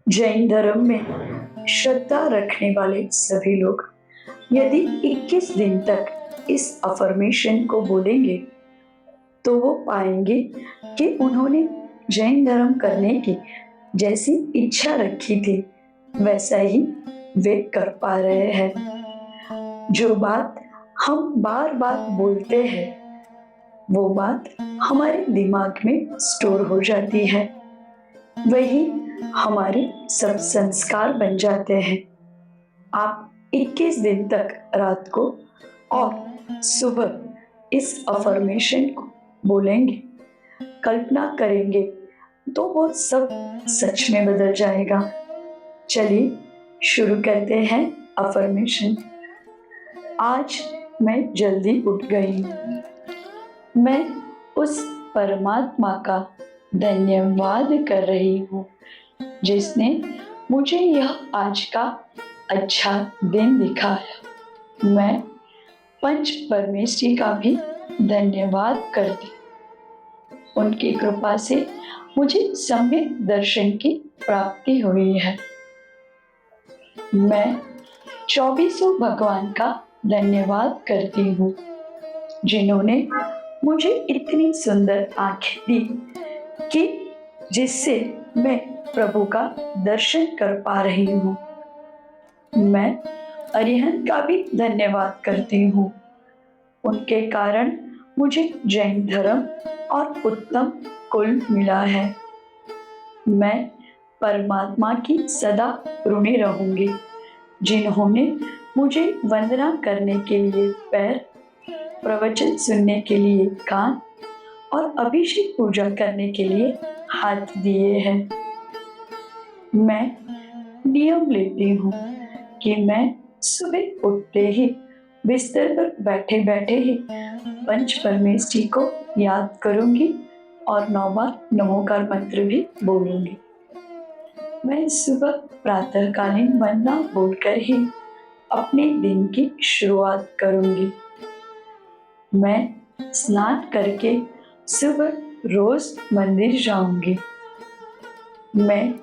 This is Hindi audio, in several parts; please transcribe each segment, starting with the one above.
जैन धर्म में श्रद्धा रखने वाले सभी लोग यदि 21 दिन तक इस अफर्मेशन को बोलेंगे तो वो पाएंगे कि उन्होंने जैन धर्म करने की जैसी इच्छा रखी थी वैसा ही वे कर पा रहे हैं। जो बात हम बार बार बोलते हैं वो बात हमारे दिमाग में स्टोर हो जाती है, वही हमारे सब संस्कार बन जाते हैं। आप 21 दिन तक रात को और सुबह इस अफर्मेशन को बोलेंगे, कल्पना करेंगे तो वो सब सच में बदल जाएगा। चलिए शुरू करते हैं अफर्मेशन। आज मैं जल्दी उठ गई। मैं उस परमात्मा का धन्यवाद कर रही हूँ जिसने मुझे यह आज का अच्छा दिन दिखाया। मैं पंच परमेष्ठी का भी धन्यवाद करती। उनकी कृपा से मुझे सम्यक दर्शन की प्राप्ति हुई है। मैं 24 भगवान का धन्यवाद करती हूँ जिन्होंने मुझे इतनी सुंदर आंखें दी कि जिससे मैं प्रभु का दर्शन कर पा रही हूँ। मैं अरिहंत का भी धन्यवाद करती हूँ। उनके कारण मुझे जैन धर्म और उत्तम कुल मिला है। मैं परमात्मा की सदा ऋणी रहूंगी जिन्होंने मुझे वंदना करने के लिए पैर, प्रवचन सुनने के लिए कान और अभिषेक पूजा करने के लिए हाथ दिए हैं। मैं नियम लेती हूँ कि मैं सुबह उठते ही बिस्तर पर बैठे बैठे ही पंच परमेष्ठी को याद करूंगी और 9 बार नमोकार मंत्र भी बोलूंगी। मैं सुबह प्रातःकालीन वंदना बोलकर ही अपने दिन की शुरुआत करूंगी। मैं स्नान करके सुबह रोज मंदिर जाऊंगी। मैं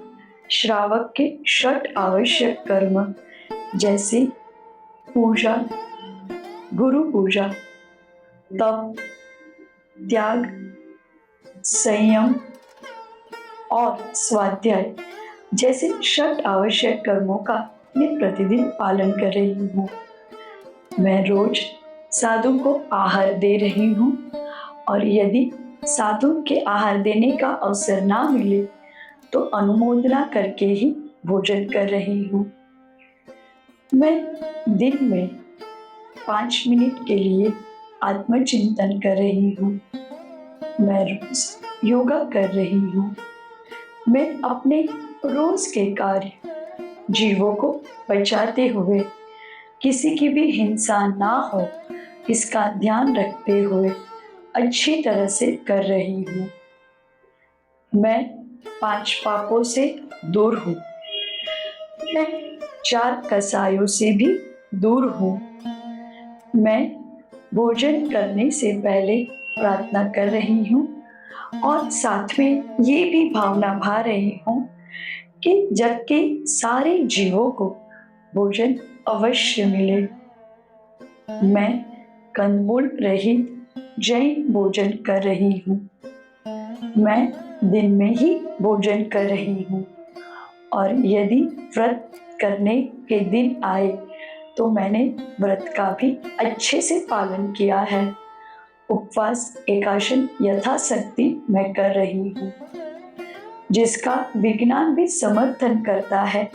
श्रावक के षट आवश्यक कर्म जैसे पूजा, गुरु पूजा, तप, त्याग, संयम और स्वाध्याय जैसे षट आवश्यक कर्मों का मैं प्रतिदिन पालन कर रही हूँ। मैं रोज साधु को आहार दे रही हूँ और यदि साधु के आहार देने का अवसर ना मिले तो अनुमोदना करके ही भोजन कर रही हूँ। मैं दिन में 5 मिनट के लिए आत्मचिंतन कर रही हूँ। मैं रोज योगा कर रही हूँ। मैं अपने रोज के कार्य, जीवों को बचाते हुए किसी की भी हिंसा ना हो इसका ध्यान रखते हुए अच्छी तरह से कर रही हूँ। मैं 5 पापों से दूर हूँ। मैं 4 कसायों से भी दूर हूँ। मैं भोजन करने से पहले प्रार्थना कर रही हूँ और साथ में ये भी भावना भा रही हूँ कि जग के सारे जीवों को भोजन अवश्य मिले। मैं कंदमूल रहित जैन भोजन कर रही हूँ। मैं दिन में ही भोजन कर रही हूँ और यदि व्रत करने के दिन आए तो मैंने व्रत का भी अच्छे से पालन किया है। उपवास एकादशी यथाशक्ति मैं कर रही हूँ। जिसका विज्ञान भी समर्थन करता है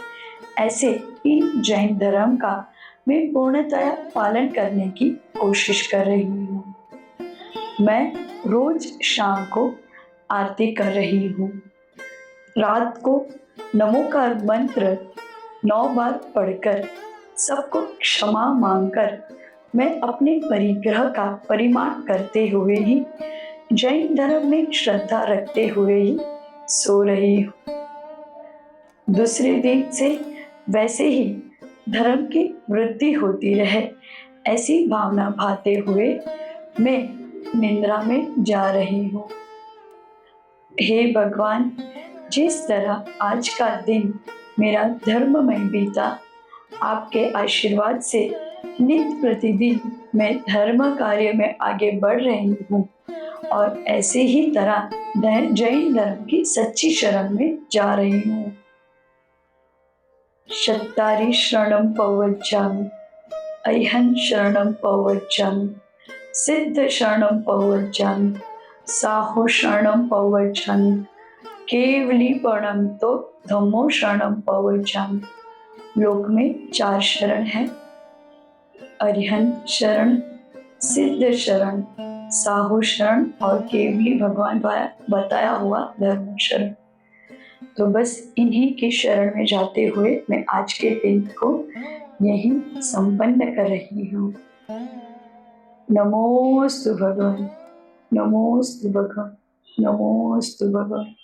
ऐसे इन जैन धर्म का मैं पूर्णतया पालन करने की कोशिश कर रही हूँ। मैं रोज शाम को आरती कर रही हूँ। रात को नमोकार मंत्र 9 बार पढ़कर सबको क्षमा मांगकर मैं अपने परिग्रह का परिमाण करते हुए ही जैन धर्म में श्रद्धा रखते हुए ही सो रही हूँ। दूसरे दिन से वैसे ही धर्म की वृद्धि होती रहे ऐसी भावना भाते हुए मैं निद्रा में जा रही हूँ। हे भगवान, जिस तरह आज का दिन मेरा धर्ममय बीता, आपके आशीर्वाद से नित्य प्रतिदिन मैं धर्म कार्य में आगे बढ़ रही हूँ और ऐसे ही तरह जैन धर्म की सच्ची शरण में जा रही हूँ। चत्तारि शरणं पवज्जामि, अह्यं शरणं पवज्जामि, सिद्ध शरणं पवज्जामि, साहो शरणं पवज्जामि, केवलीपणं तो धम्मो शरणं पवज्जामि। लोक में 4 शरण है, अरिहंत शरण, सिद्ध शरण, साहू शरण और केवली भगवान द्वारा बताया हुआ धर्म शरण। तो बस इन्हीं के शरण में जाते हुए मैं आज के दिन को यही संपन्न कर रही हूँ। नमोस्तु भगवान, नमोस्तु भगवान, नमोस्तु भगवान।